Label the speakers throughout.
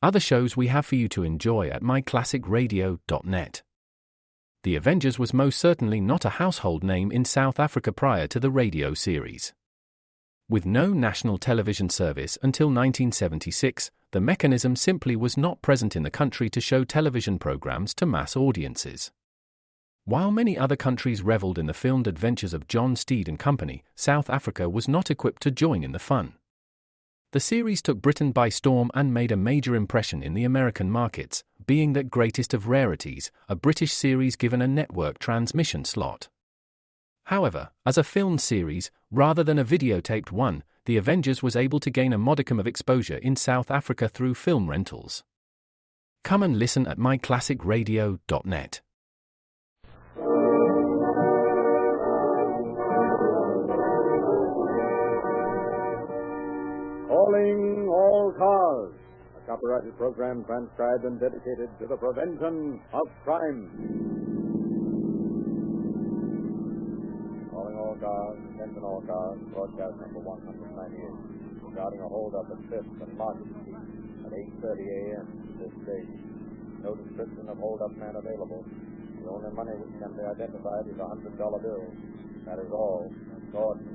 Speaker 1: Other shows we have for you to enjoy at myclassicradio.net. The Avengers was most certainly not a household name in South Africa prior to the radio series. With no national television service until 1976, the mechanism simply was not present in the country to show television programs to mass audiences. While many other countries reveled in the filmed adventures of John Steed and company, South Africa was not equipped to join in the fun. The series took Britain by storm and made a major impression in the American markets, being that greatest of rarities, a British series given a network transmission slot. However, as a filmed series, rather than a videotaped one, The Avengers was able to gain a modicum of exposure in South Africa through film rentals. Come and listen at myclassicradio.net.
Speaker 2: Calling all cars. A copyrighted program transcribed and dedicated to the prevention of crime. Calling all cars, attention all cars, broadcast number 198. Regarding a hold-up at 5th and Market Street at 8:30 a.m. this day. No description of hold-up man available. The only money which can be identified is a $100 bill. That is all. Gordon.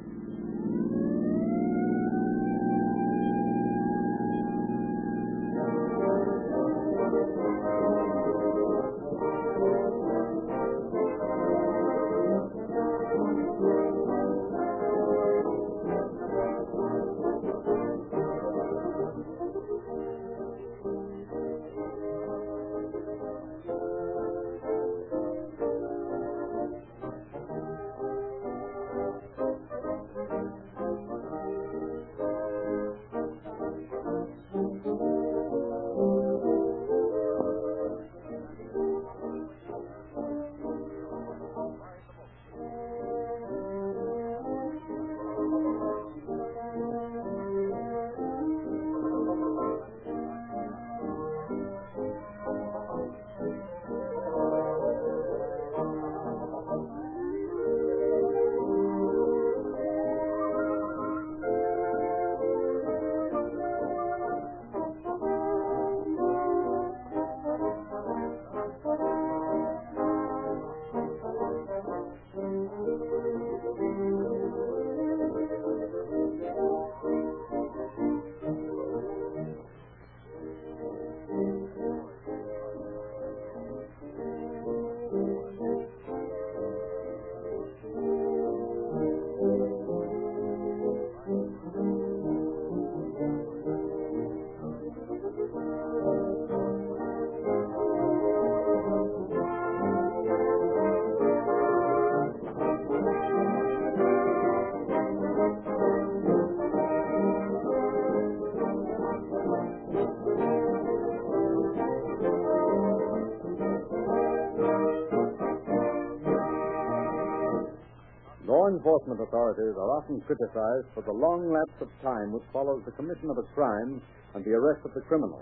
Speaker 2: Law enforcement authorities are often criticized for the long lapse of time which follows the commission of a crime and the arrest of the criminal.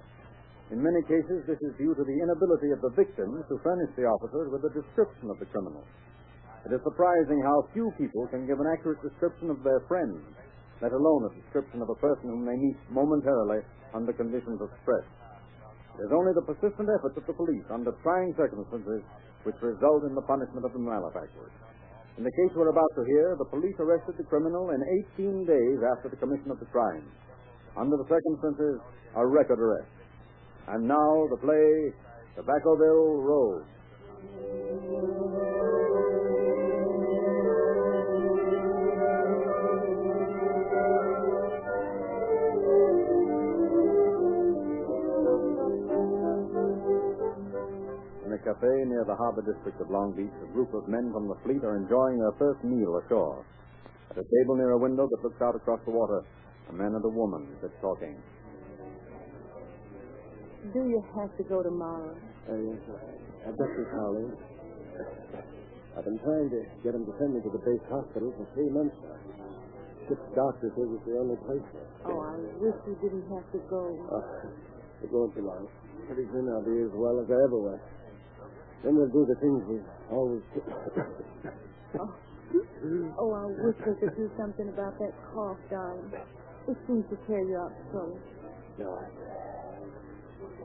Speaker 2: In many cases, this is due to the inability of the victims to furnish the officers with a description of the criminal. It is surprising how few people can give an accurate description of their friends, let alone a description of a person whom they meet momentarily under conditions of stress. It is only the persistent efforts of the police under trying circumstances which result in the punishment of the malefactors. In the case we're about to hear, the police arrested the criminal in 18 days after the commission of the crime. Under the circumstances, a record arrest. And now the play, Tobaccoville Road. In a cafe near the harbor district of Long Beach, a group of men from the fleet are enjoying their first meal ashore. At a table near a window that looks out across the water, a man and a woman sit talking.
Speaker 3: Do you have to go tomorrow?
Speaker 4: Yes, I've got to, Holly. I've been trying to get him to send me to the base hospital for 3 months now. Ship's doctor says it's the only place.
Speaker 3: Oh, I wish you didn't have to go.
Speaker 4: It won't be long. Pretty soon I'll be as well as I ever was. Then we'll do the things we always do.
Speaker 3: Oh, I wish they could do something about that cough, darling. It seems to tear you out so.
Speaker 4: No,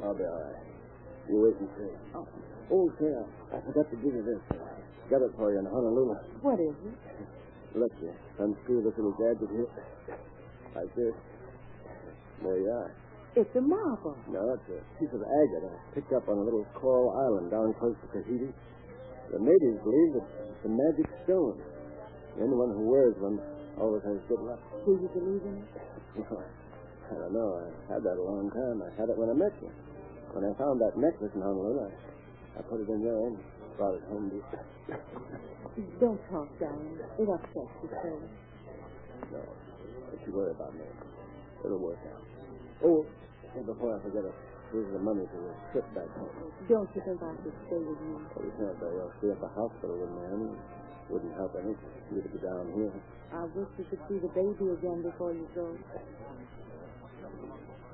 Speaker 4: I'll be all right. You wait and see. Oh, say, I forgot to give you this. Got it for you in Honolulu.
Speaker 3: What is it?
Speaker 4: Look, you unscrew this little gadget here. Like this. There you are.
Speaker 3: It's a marble.
Speaker 4: No, it's a piece of agate I picked up on a little coral island down close to Tahiti. The natives believe that it's a magic stone. Anyone who wears one always has good luck.
Speaker 3: Do you believe in it?
Speaker 4: I don't know. I had that a long time. I had it when I met you. When I found that necklace in Honolulu, I put it in there and brought it home to you.
Speaker 3: Don't talk, darling. It upsets you so.
Speaker 4: No. Don't you worry about me. It'll work out. Oh, and before I forget it, here's the money for the trip back home.
Speaker 3: Don't you think I should stay with you?
Speaker 4: Well, you can't very well stay at the hospital with me. Wouldn't help any for you to be down here.
Speaker 3: I wish you could see the baby again before you go.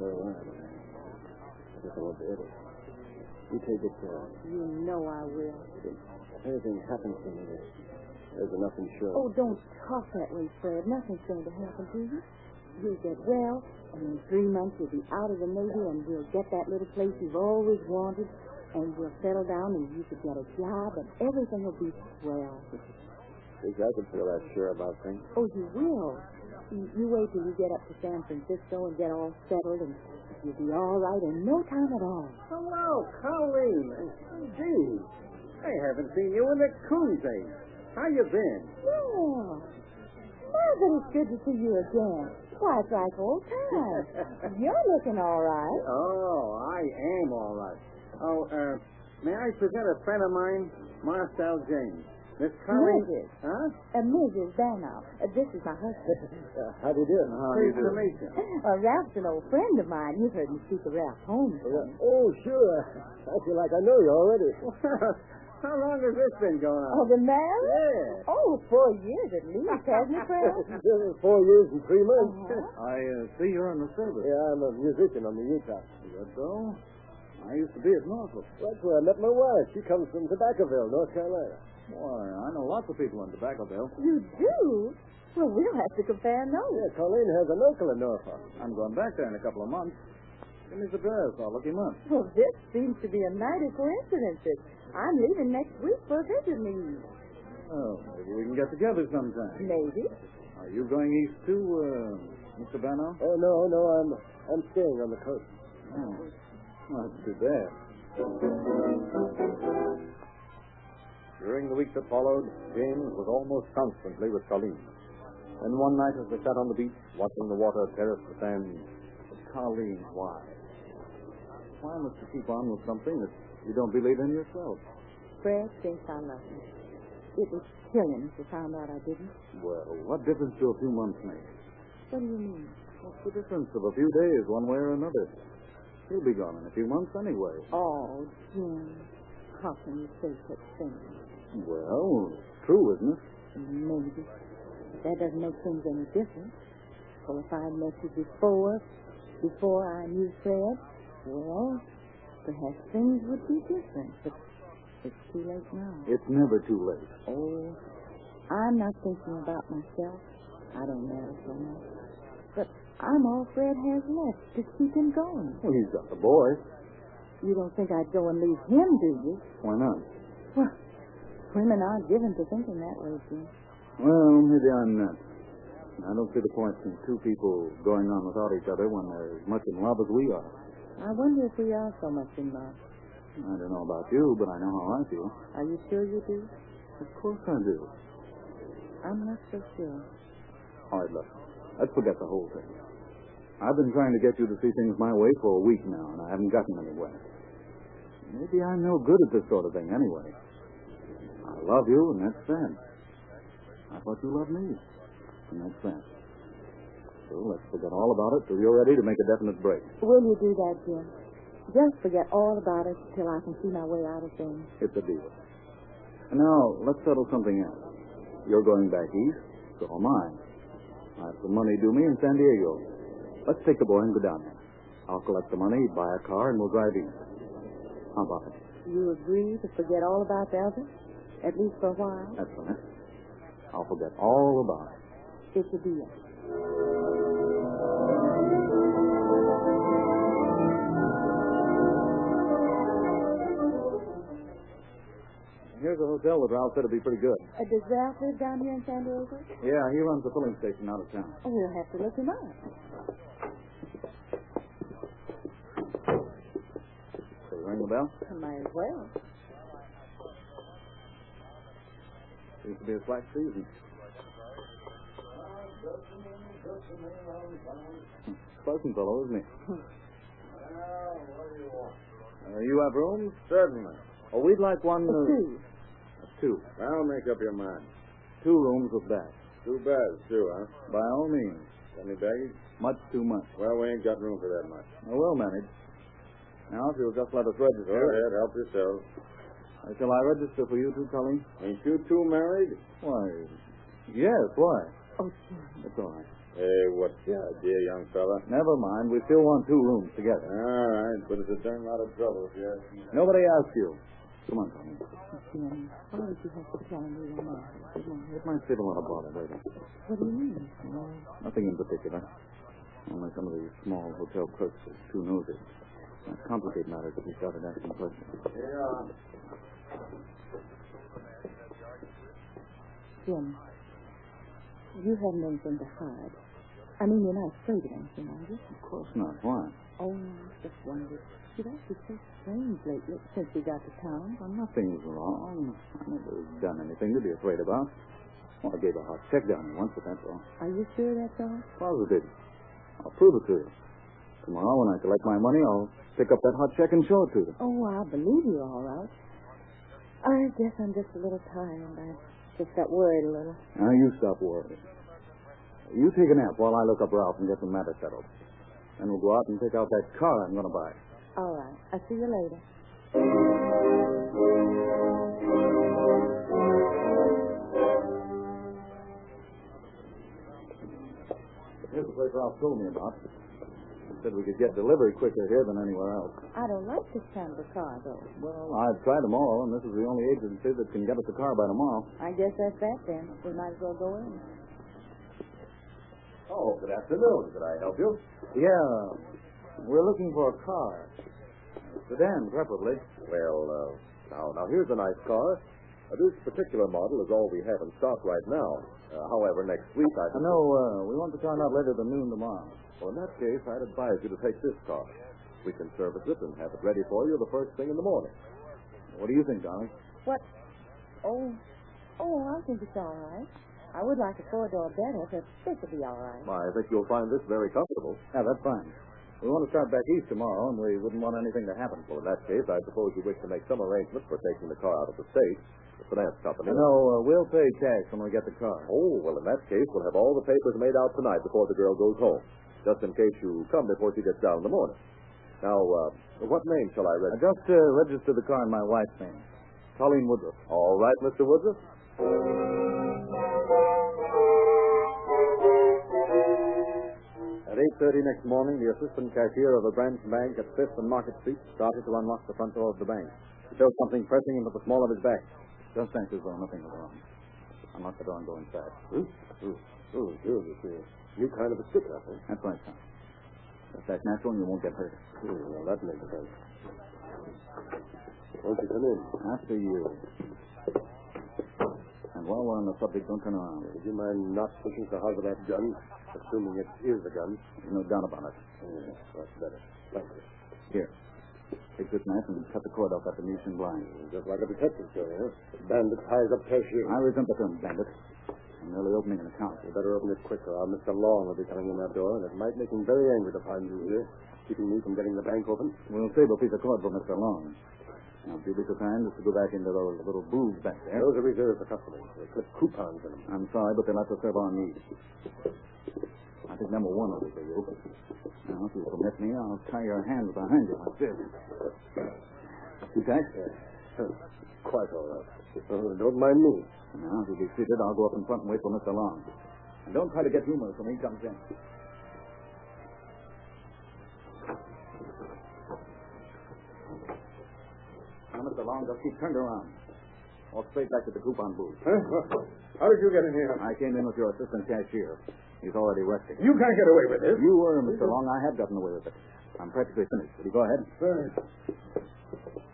Speaker 4: So, I guess I won't be able. You take good care of me.
Speaker 3: You know I will.
Speaker 4: If anything happens to me, there's enough insurance.
Speaker 3: Oh, don't talk that way, Fred. Nothing's going to happen to you. You'll get well, and in 3 months you'll be out of the Navy, and we'll get that little place you've always wanted, and we'll settle down, and you could get a job, and everything will be swell.
Speaker 4: Think I can feel that sure about things.
Speaker 3: Oh, you will. You wait till you get up to San Francisco and get all settled, and you'll be all right in no time at all.
Speaker 2: Hello, Colleen. Gee, I haven't seen you in the coon days. How you been?
Speaker 3: Yeah. Margaret, it's good to see you again. Why, it's like old times. You're looking all right.
Speaker 2: Oh, I am all right. Oh, may I present a friend of mine, Marcel James? Miss Colleen.
Speaker 3: Mrs.
Speaker 2: Huh?
Speaker 3: Mrs. Bannow. This is my husband.
Speaker 4: How do you do?
Speaker 2: Pleased to meet you.
Speaker 3: Ralph's an old friend of mine. You've heard me speak of Ralph Holmes.
Speaker 4: Oh, sure. I feel like I know you already.
Speaker 2: How long has this been going on?
Speaker 3: Oh, the marriage?
Speaker 2: Yeah.
Speaker 3: Oh, 4 years at least, hasn't it, Fred?
Speaker 4: 4 years and 3 months.
Speaker 2: I see you're in the service.
Speaker 4: Yeah, I'm a musician on the Utah.
Speaker 2: Good, so? I used to be at Norfolk.
Speaker 4: That's where I met my wife. She comes from Tobaccoville, North Carolina.
Speaker 2: Why, I know lots of people in Tobaccoville.
Speaker 3: You do? Well, we'll have to compare notes.
Speaker 4: Yeah, Colleen has an uncle in Norfolk.
Speaker 2: I'm going back there in a couple of months. Give me his address. I'll look him up.
Speaker 3: Well, this seems to be a mighty coincidence. I'm leaving next week for a visit leave.
Speaker 2: Oh, maybe we can get together sometime.
Speaker 3: Maybe.
Speaker 2: Are you going east too, Mr. Bannow?
Speaker 4: Oh, no, I'm staying on the coast.
Speaker 2: Oh, well, that's too bad.
Speaker 5: During the week that followed, James was almost constantly with Colleen. Then one night as they sat on the beach, watching the water terrace the sand,
Speaker 2: Colleen, why? Why must you keep on with something that you don't believe in yourself?
Speaker 3: Fred thinks I love him. It would kill him if he found out I didn't.
Speaker 2: Well, what difference do a few months make?
Speaker 3: What do you mean?
Speaker 2: What's the difference of a few days, one way or another? He'll be gone in a few months anyway.
Speaker 3: Oh, Jim. How can you say such things?
Speaker 2: Well, it's true, isn't it?
Speaker 3: Maybe. But that doesn't make things any different. Well, if I met you before I knew Fred, well, perhaps things would be different. But it's too late now.
Speaker 2: It's never too late.
Speaker 3: Oh, I'm not thinking about myself. I don't matter so much. But I'm all Fred has left to keep him going.
Speaker 2: Well, he's got the boy.
Speaker 3: You don't think I'd go and leave him, do you?
Speaker 2: Why not?
Speaker 3: Well, women aren't given to thinking that way, Jim.
Speaker 2: Well, maybe I'm not. I don't see the point in two people going on without each other when they're as much in love as we are.
Speaker 3: I wonder if we are so much in love.
Speaker 2: I don't know about you, but I know how I feel.
Speaker 3: Are you sure you do?
Speaker 2: Of course I do.
Speaker 3: I'm not so sure.
Speaker 2: All right, look. Let's forget the whole thing. I've been trying to get you to see things my way for a week now, and I haven't gotten anywhere. Maybe I'm no good at this sort of thing anyway. I love you, and that's that. I thought you loved me, and that's that. So let's forget all about it till you're ready to make a definite break.
Speaker 3: Will you do that, Jim? Just forget all about it till I can see my way out of things.
Speaker 2: It's a deal. And now, let's settle something else. You're going back east, so am I. I have some money due me in San Diego. Let's take the boy and go down there. I'll collect the money, buy a car, and we'll drive east. How about it?
Speaker 3: You agree to forget all about Elvis? At least for a while?
Speaker 2: That's right. I'll forget all about it.
Speaker 3: It's a deal.
Speaker 5: Here's a hotel that Ralph said would be pretty good.
Speaker 3: Does Ralph live down here in San Diego?
Speaker 5: Yeah, he runs the filling station out of town.
Speaker 3: Oh, we'll have to look him up.
Speaker 5: So you ring the bell?
Speaker 3: Might as well.
Speaker 5: Seems to be a slack season. Pleasant fellow, isn't he? You have rooms?
Speaker 2: Certainly.
Speaker 5: Oh, we'd like one...
Speaker 3: Two.
Speaker 5: Two.
Speaker 2: Now make up your mind.
Speaker 5: 2 rooms with bath.
Speaker 2: 2 beds, too, huh?
Speaker 5: By all means.
Speaker 2: Got any baggage?
Speaker 5: Much too much.
Speaker 2: Well, we ain't got room for that much.
Speaker 5: Oh, we'll manage. Now, if you'll just let us register...
Speaker 2: Go ahead, help yourself.
Speaker 5: Shall I register for you too, Colleen?
Speaker 2: Ain't you two married?
Speaker 5: Why, yes, why?
Speaker 3: Oh, sure.
Speaker 5: That's all right.
Speaker 2: Hey, what's the idea, young fella?
Speaker 5: Never mind. We still want 2 rooms together.
Speaker 2: All right, but it's a darn lot of trouble if you ask me.
Speaker 5: Nobody asked you. Come on, Colleen.
Speaker 3: Jim, why would you have to tell me you're married?
Speaker 5: It might save a lot of bother later.
Speaker 3: What do you mean?
Speaker 5: Well, nothing in particular. Only some of these small hotel clerks are too nosy. Might complicate matters if we started asking questions.
Speaker 2: Yeah.
Speaker 3: Jim, you haven't anything to hide. I mean, you're not afraid of anything, are you?
Speaker 5: Of course not. Why?
Speaker 3: Oh, just wondered. You've acted so strange lately since we got to town.
Speaker 5: Well, nothing's wrong. I never done anything to be afraid about. Well, I gave a hot check down here once, but that's all.
Speaker 3: Are you sure that's all?
Speaker 5: Positive. I'll prove it to you. Tomorrow, when I collect my money, I'll pick up that hot check and show it to you.
Speaker 3: Oh, I believe you all right. I guess I'm just a little tired. I just got worried a little.
Speaker 5: Now, you stop worrying. You take a nap while I look up Ralph and get the matter settled. Then we'll go out and pick out that car I'm going to buy.
Speaker 3: All right. I'll see you later.
Speaker 5: Here's the place Ralph told me about. He said we could get delivery quicker here than anywhere else.
Speaker 3: I don't like this kind of a car, though.
Speaker 5: Well, I've tried them all, and this is the only agency that can get us a car by tomorrow.
Speaker 3: I guess that's that, then. We might as well go in.
Speaker 2: Oh, good afternoon. Could I help you?
Speaker 5: Yeah. We're looking for a car. A sedan, preferably.
Speaker 2: Well, now here's a nice car. This particular model is all we have in stock right now. However, next week I...
Speaker 5: No, we want the car not later than noon tomorrow.
Speaker 2: Well, in that case, I'd advise you to take this car. We can service it and have it ready for you the first thing in the morning.
Speaker 5: What do you think, darling?
Speaker 3: What? Oh, I think it's all right. I would like a 4-door better, but this will be all right.
Speaker 2: I think you'll find this very comfortable.
Speaker 5: Yeah, that's fine. We want to start back east tomorrow, and we wouldn't want anything to happen.
Speaker 2: Well, in that case, I suppose you wish to make some arrangement for taking the car out of the state. The finance company.
Speaker 5: No, we'll pay cash when we get the car.
Speaker 2: Oh, well, in that case, we'll have all the papers made out tonight before the girl goes home, just in case you come before she gets down in the morning. Now, what name shall I register?
Speaker 5: Just register the car in my wife's name. Colleen Woodruff.
Speaker 2: All right, Mr. Woodruff.
Speaker 5: At 8:30 next morning, the assistant cashier of the branch bank at 5th and Market Street started to unlock the front door of the bank. He felt something pressing into the small of his back. Just act as though nothing was wrong. Unlock the door and go inside.
Speaker 2: Oh, sure, it's a new kind of a stick-up, huh?
Speaker 5: That's right, son. Just act natural and you won't get hurt.
Speaker 2: Well, that makes sense. Won't you come in?
Speaker 5: After you. And while we're on the subject, don't turn around.
Speaker 2: Would you mind not pushing so hard with that gun, assuming it is a gun?
Speaker 5: There's no doubt about it.
Speaker 2: Yeah, that's better. Thank you.
Speaker 5: Here. Take this knife and cut the cord off that Venetian blind.
Speaker 2: Just like a detective story, huh? Bandit ties up cashier.
Speaker 5: I resent the term bandit. I'm merely opening an account.
Speaker 2: You better open it quick, or Mr. Long will be coming in that door, and it might make him very angry to find you here, keeping me from getting the bank open.
Speaker 5: We'll save a piece of cord for Mr. Long. Now, if you'll be so kind as to go back into those little booths back there.
Speaker 2: Those are reserved for customers. They clip coupons in them.
Speaker 5: I'm sorry, but they'll have to serve our needs. I think number 1 will be for you. Now, if you'll permit me, I'll tie your hands behind you like this. You tight?
Speaker 2: Yeah. Quite all right. Don't mind me.
Speaker 5: Now, if you'll be seated, I'll go up in front and wait for Mr. Long. And don't try to get humorous when he comes in. Now, Mr. Long, just keep turned around. Walk straight back to the coupon booth.
Speaker 2: Huh? How did you get in here?
Speaker 5: I came in with your assistant cashier. He's already resting.
Speaker 2: You can't get away with this.
Speaker 5: You were, Mr. Long. I have gotten away with it. I'm practically finished. Will you go ahead?
Speaker 2: Thanks.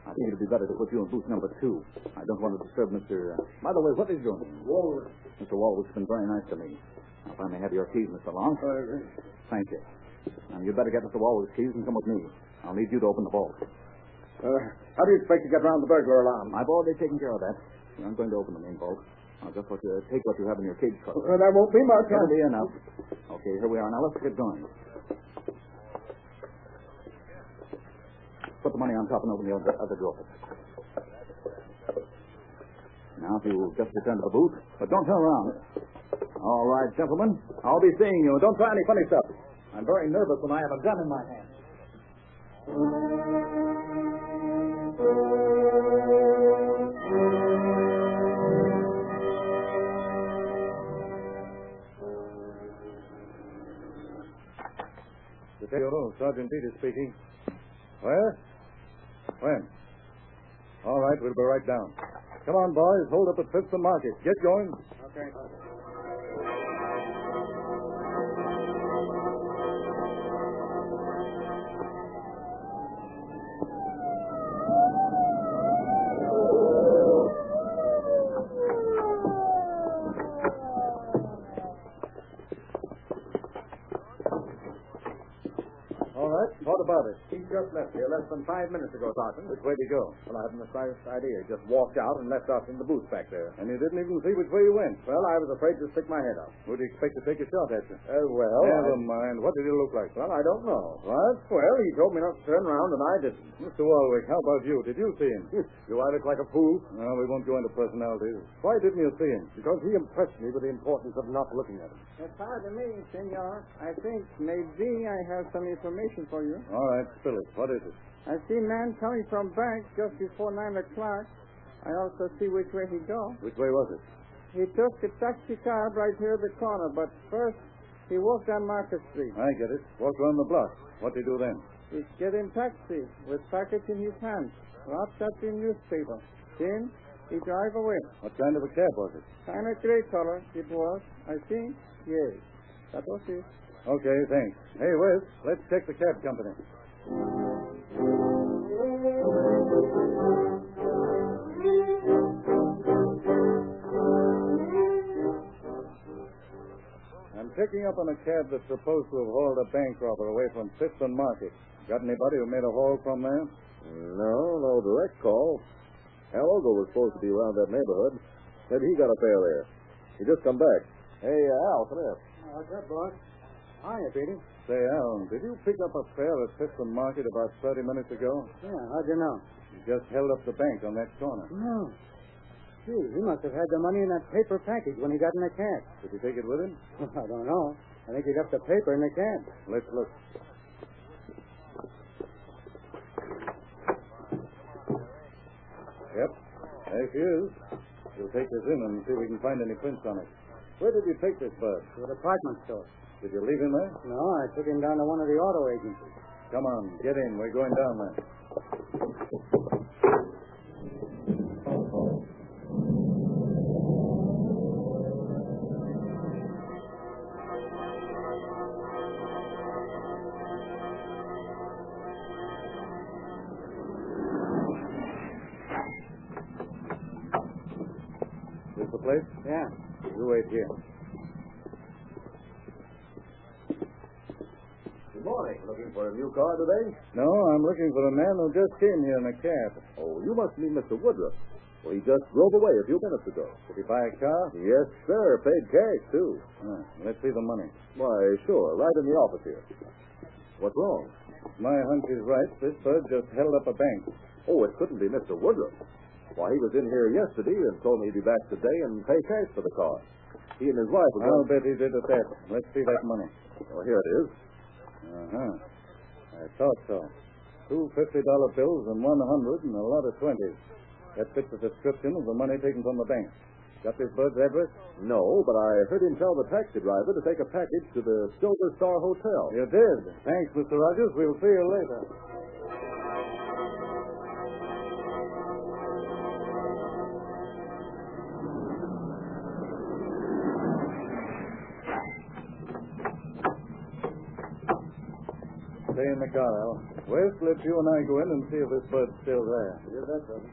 Speaker 5: Now, think it'd be better to put you in booth number 2. I don't want to disturb Mr. By the way, what is your name?
Speaker 4: Walrus.
Speaker 5: Mr. Walrus has been very nice to me. I'll finally have your keys, Mr. Long. Thank you. Now, you'd better get Mr. Walrus' keys and come with me. I'll need you to open the vault.
Speaker 2: How do you expect to get around the burglar alarm?
Speaker 5: I've already taken care of that. I'm going to open the main vault. I'll just let you take what you have in your cage cover.
Speaker 2: That won't be much.
Speaker 5: That'll be enough. Okay, here we are. Now, let's get going. Put the money on top and open the other drawer. Now, if you just return to the booth, but don't turn around. All right, gentlemen. I'll be seeing you. Don't try any funny stuff. I'm very nervous when I have a gun in my hand.
Speaker 2: Sergeant Beatty speaking. Where? When? All right, we'll be right down. Come on, boys. Hold up at Fifth and Market. Get going. Okay. What about it?
Speaker 5: He just left here less than 5 minutes ago, Sergeant.
Speaker 2: Which way did he go?
Speaker 5: Well, I haven't the slightest idea. He just walked out and left us in the booth back there.
Speaker 2: And you didn't even see which way he went?
Speaker 5: Well, I was afraid to stick my head out.
Speaker 2: Would you expect to take a shot at you?
Speaker 5: Well...
Speaker 2: Never mind. What did he look like?
Speaker 5: Well, I don't know.
Speaker 2: What?
Speaker 5: Well, he told me not to turn around, and I didn't.
Speaker 2: Mr. Walwick, how about you? Did you see him?
Speaker 5: Do I look like a fool?
Speaker 2: No, we won't go into personalities. Why didn't you see him?
Speaker 5: Because he impressed me with the importance of not looking at him.
Speaker 6: Pardon me, senor. I think maybe I have some information for you.
Speaker 2: All right, spill it. What is it?
Speaker 6: I see a man coming from bank just before 9 o'clock. I also see which way he go.
Speaker 2: Which way was it?
Speaker 6: He took a taxi cab right here at the corner, but first he walked down Market Street.
Speaker 2: I get it. Walked around the block. What did he do then?
Speaker 6: He get in taxi with package in his hand, wrapped up in newspaper. Then he drive away.
Speaker 2: What kind of a cab was it?
Speaker 6: Kind of gray color it was, I think. Yes, that was it.
Speaker 2: Okay, thanks. Hey, Wes, let's check the cab company. I'm picking up on a cab that's supposed to have hauled a bank robber away from Fifth and Market. Got anybody who made a haul from there?
Speaker 4: No direct call. Al Ogle was supposed to be around that neighborhood. Maybe he got a fare there. He just come back. Hey, Al, come here.
Speaker 2: What's up, boss? Hiya, Petey. Say, Al, did you pick up a fare at Fifth and Market about 30 minutes ago?
Speaker 6: Yeah, how'd you know?
Speaker 2: You just held up the bank on that corner.
Speaker 6: No. Gee, he must have had the money in that paper package when he got in the cab.
Speaker 2: Did you take it with him?
Speaker 6: I don't know. I think he left the paper in the cab.
Speaker 2: Let's look. Yep, there she is. We'll take this in and see if we can find any prints on it. Where did you take this bird?
Speaker 6: To a department store.
Speaker 2: Did you leave him there?
Speaker 6: No, I took him down to one of the auto agencies.
Speaker 2: Come on, get in. We're going down there. This the place?
Speaker 6: Yeah.
Speaker 2: You wait here.
Speaker 4: Good morning. Looking for a new car today?
Speaker 2: No, I'm looking for a man who just came here in a cab.
Speaker 4: Oh, you must mean Mr. Woodruff. Well, he just drove away a few minutes ago.
Speaker 2: Did he buy a car?
Speaker 4: Yes, sir. Paid cash, too.
Speaker 2: Let's see the money.
Speaker 4: Why, sure. Right in the office here. What's wrong?
Speaker 2: My hunch is right. This bird just held up a bank.
Speaker 4: Oh, it couldn't be Mr. Woodruff. Why, he was in here yesterday and told me he'd be back today and pay cash for the car. He and his wife were
Speaker 2: I'll bet he did at that. Let's see that money.
Speaker 4: Oh, here it is.
Speaker 2: Uh-huh. I thought so. Two $50 bills and 100 and a lot of 20s. That fits the description of the money taken from the bank. Got this bird's address?
Speaker 4: No, but I heard him tell the taxi driver to take a package to the Silver Star Hotel.
Speaker 2: You did. Thanks, Mr. Rogers. We'll see you later. Say,
Speaker 5: in the car, Al. West, let you and I go in and see if this bird's still there.
Speaker 4: You bet, brother.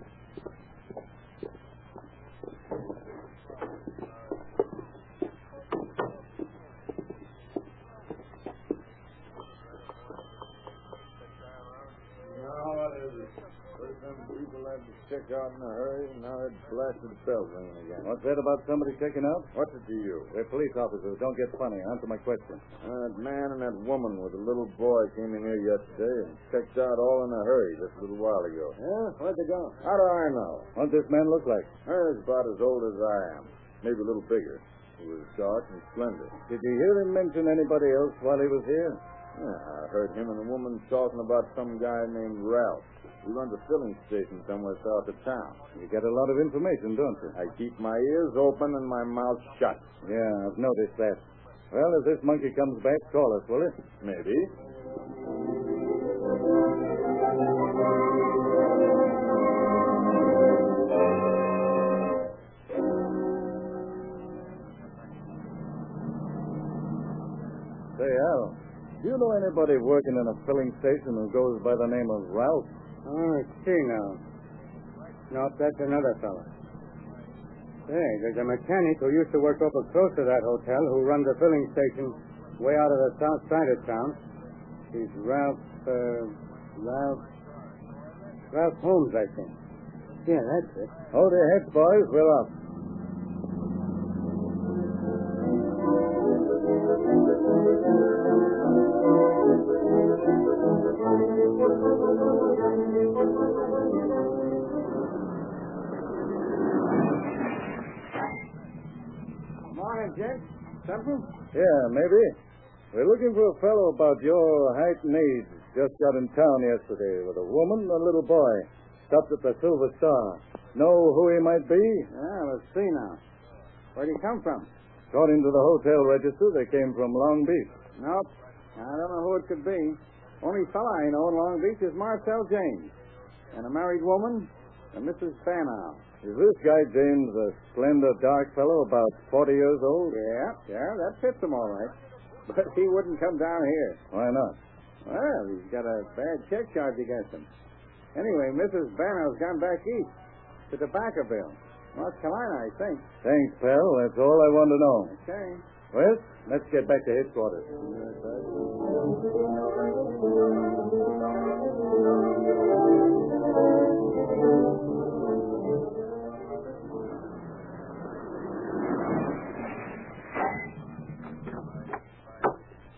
Speaker 2: Check out in a hurry, and now that blasted bell's ringing again.
Speaker 5: What's that about somebody checking out?
Speaker 2: What's it to you?
Speaker 5: They're police officers. Don't get funny. Answer my question.
Speaker 2: That man and that woman with the little boy came in here yesterday and checked out all in a hurry just a little while ago.
Speaker 4: Yeah? Where'd they go?
Speaker 2: How do I know?
Speaker 5: What'd this man look like?
Speaker 2: He's about as old as I am. Maybe a little bigger. He was dark and slender.
Speaker 5: Did you hear him mention anybody else while he was here?
Speaker 2: Yeah, I heard him and the woman talking about some guy named Ralph. He runs a filling station somewhere south of town.
Speaker 5: You get a lot of information, don't you?
Speaker 2: I keep my ears open and my mouth shut.
Speaker 5: Yeah, I've noticed that. Well, if this monkey comes back, call us, will it?
Speaker 2: Maybe.
Speaker 5: Say, Al, do you know anybody working in a filling station who goes by the name of Ralph?
Speaker 6: Oh, let's see now. Nope, that's another fellow. Hey, there's a mechanic who used to work over close to that hotel who runs a filling station way out of the south side of town. He's Ralph Holmes, I think. Yeah, that's it.
Speaker 5: Hold your heads, boys. We're off.
Speaker 6: Morning, Jake. Something?
Speaker 5: Yeah, maybe. We're looking for a fellow about your height and age. Just got in town yesterday with a woman and a little boy. Stopped at the Silver Star. Know who he might be?
Speaker 6: Yeah, let's see now. Where'd he come from?
Speaker 5: According to the hotel register, they came from Long Beach.
Speaker 6: Nope. I don't know who it could be. Only fella I know in Long Beach is Marcel James. And a married woman, a Mrs. Banow.
Speaker 5: Is this guy James a slender, dark fellow about 40 years old?
Speaker 6: Yeah, that fits him all right. But he wouldn't come down here.
Speaker 5: Why not?
Speaker 6: Well, he's got a bad check charge against him. Anyway, Mrs. Banner's gone back east to Tobaccoville, North Carolina, I think.
Speaker 5: Thanks, pal. That's all I want to know.
Speaker 6: Okay.
Speaker 5: Well, let's get back to headquarters.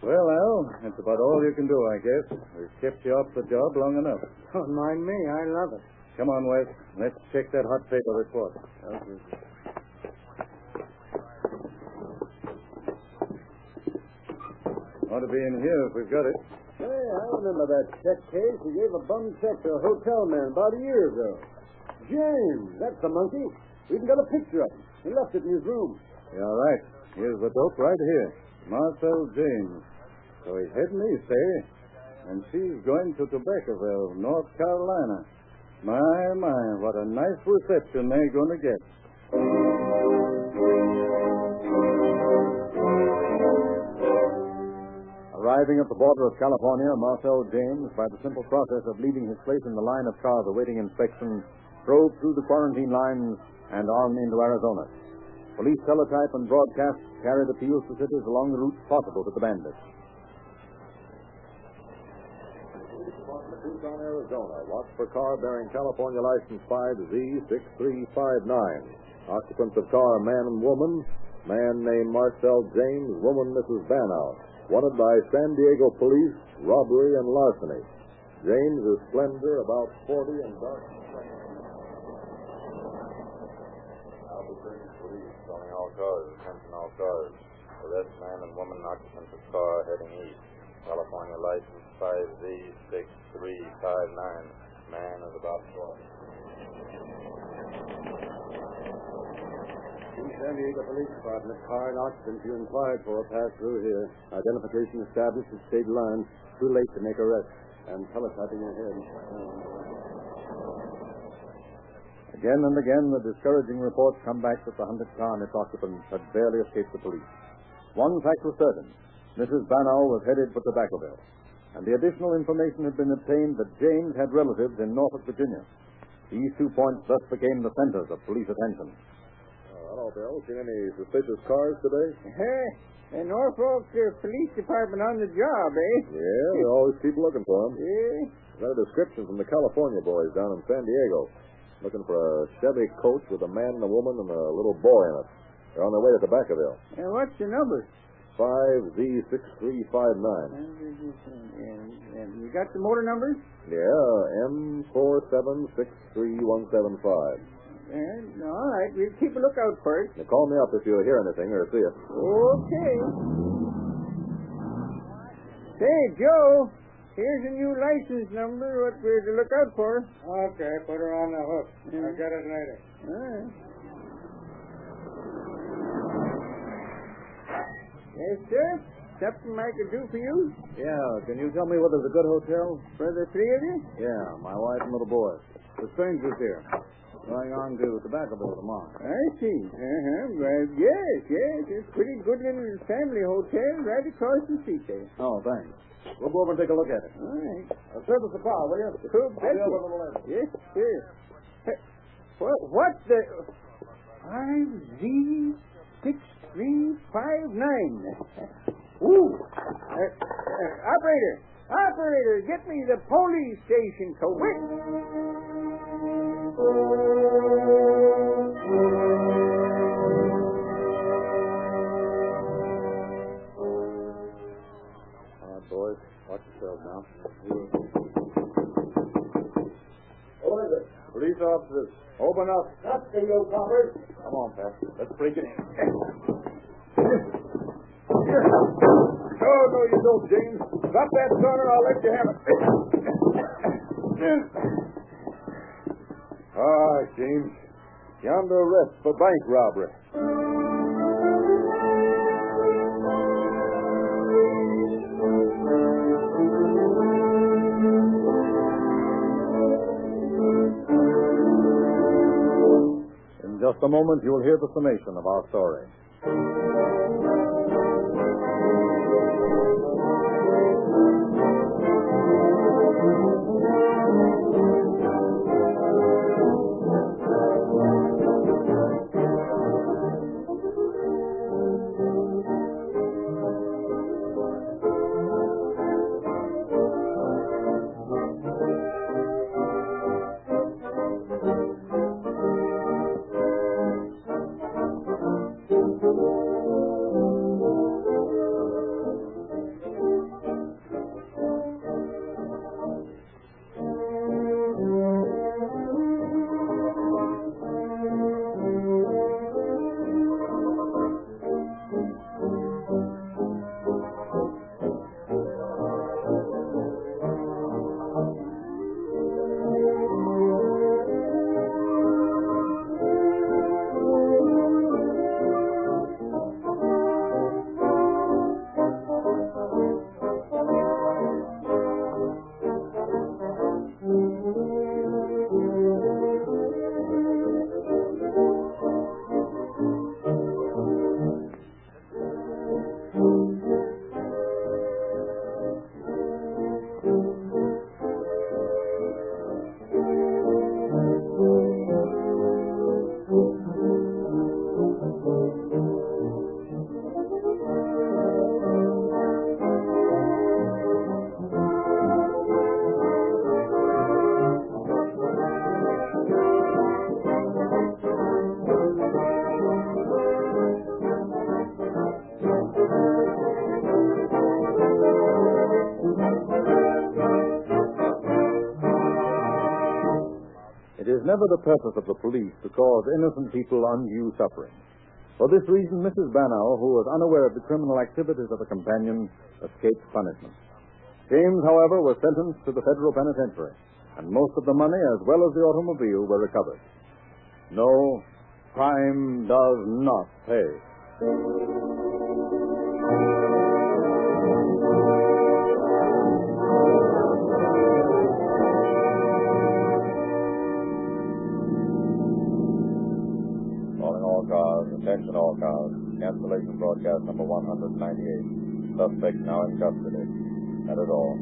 Speaker 5: Well, Al, that's about all you can do, I guess. We've kept you off the job long enough.
Speaker 6: Don't mind me. I love it.
Speaker 5: Come on, Wes. Let's check that hot paper report.
Speaker 4: Okay.
Speaker 5: Ought to be in here if we've got it.
Speaker 4: Hey, I remember that check case. He gave a bum check to a hotel man about a year ago. James, that's the monkey. We even got a picture of him. He left it in his room.
Speaker 5: Yeah, right. Here's the dope right here. Marcel James. So he's heading east, eh? And she's going to Tobaccoville, North Carolina. My, what a nice reception they're going to get.
Speaker 2: Arriving at the border of California, Marcel James, by the simple process of leaving his place in the line of cars awaiting inspection, drove through the quarantine lines and on into Arizona. Police teletype and broadcast carried appeals to cities along the routes possible to the bandits. Tucson, Arizona. Watch for car bearing California license 5Z6359. Occupants of car, man and woman. Man named Marcel James, woman Mrs. Banow. Wanted by San Diego police, robbery and larceny. James is slender, about 40 and dark. Albuquerque police calling all cars, attention all cars. Arrest man and woman occupants of car heading east. California license 5Z6359. Man is about 40.
Speaker 4: San Diego Police Department. Car and occupants you inquired for pass through here. Identification established at state line. Too late to make arrest. And teletyping ahead.
Speaker 2: Again and again, the discouraging reports come back that the hunted car and its occupants had barely escaped the police. One fact was certain. Mrs. Banow was headed for Tobaccoville. and the additional information had been obtained that James had relatives in Norfolk, Virginia. These 2 points thus became the centers of police attention.
Speaker 5: Hello, Bill. Seen any suspicious cars today?
Speaker 6: The Norfolk Police Department on the job, eh?
Speaker 5: Yeah, we always keep looking for them.
Speaker 6: Yeah.
Speaker 5: Got a description from the California boys down in San Diego. Looking for a Chevy coach with a man and a woman and a little boy in it. They're on their way to Tobaccoville.
Speaker 6: And what's the number?
Speaker 5: 5Z6359.
Speaker 6: And you got the motor numbers?
Speaker 5: Yeah, M4763175.
Speaker 6: All right, we'll keep a lookout for it.
Speaker 5: Now call me up if you hear anything or see it.
Speaker 6: Okay. Say, Joe, here's a new license number, what we're to look out for. Okay, put her on the hook. I'll get it later. All right. Yes, sir? Something I could do for you?
Speaker 2: Yeah, can you tell me whether it's a good hotel?
Speaker 6: For the three of you?
Speaker 2: Yeah, my wife and little boy. The stranger's here. Going on to Tobaccoville tomorrow.
Speaker 6: I see. Well, yes. It's a pretty good little family hotel right across the street there.
Speaker 2: Oh, thanks. We'll go over and take a look at it.
Speaker 6: All right.
Speaker 2: Service the car, will you?
Speaker 6: Cool.
Speaker 2: I'll be over in a little later.
Speaker 6: Yes, sir. What the... 5Z6359. Ooh. Operator, get me the police station quick.
Speaker 2: All right, boys. Watch yourselves now.
Speaker 5: What is it?
Speaker 2: Police officers, open up.
Speaker 5: Nothing, you coppers.
Speaker 2: Come on, Pat. Let's break it in.
Speaker 5: Oh, no, you don't, James. Drop that gun or I'll let you have it. All right, James. You're under arrest for bank robbery.
Speaker 2: In just a moment, you'll hear the summation of our story. It is never the purpose of the police to cause innocent people undue suffering. For this reason, Mrs. Bannow, who was unaware of the criminal activities of a companion, escaped punishment. James, however, was sentenced to the federal penitentiary, and most of the money, as well as the automobile, were recovered. No, crime does not pay. Attention all cars. Cancellation broadcast number 198. Suspect now in custody. That is all.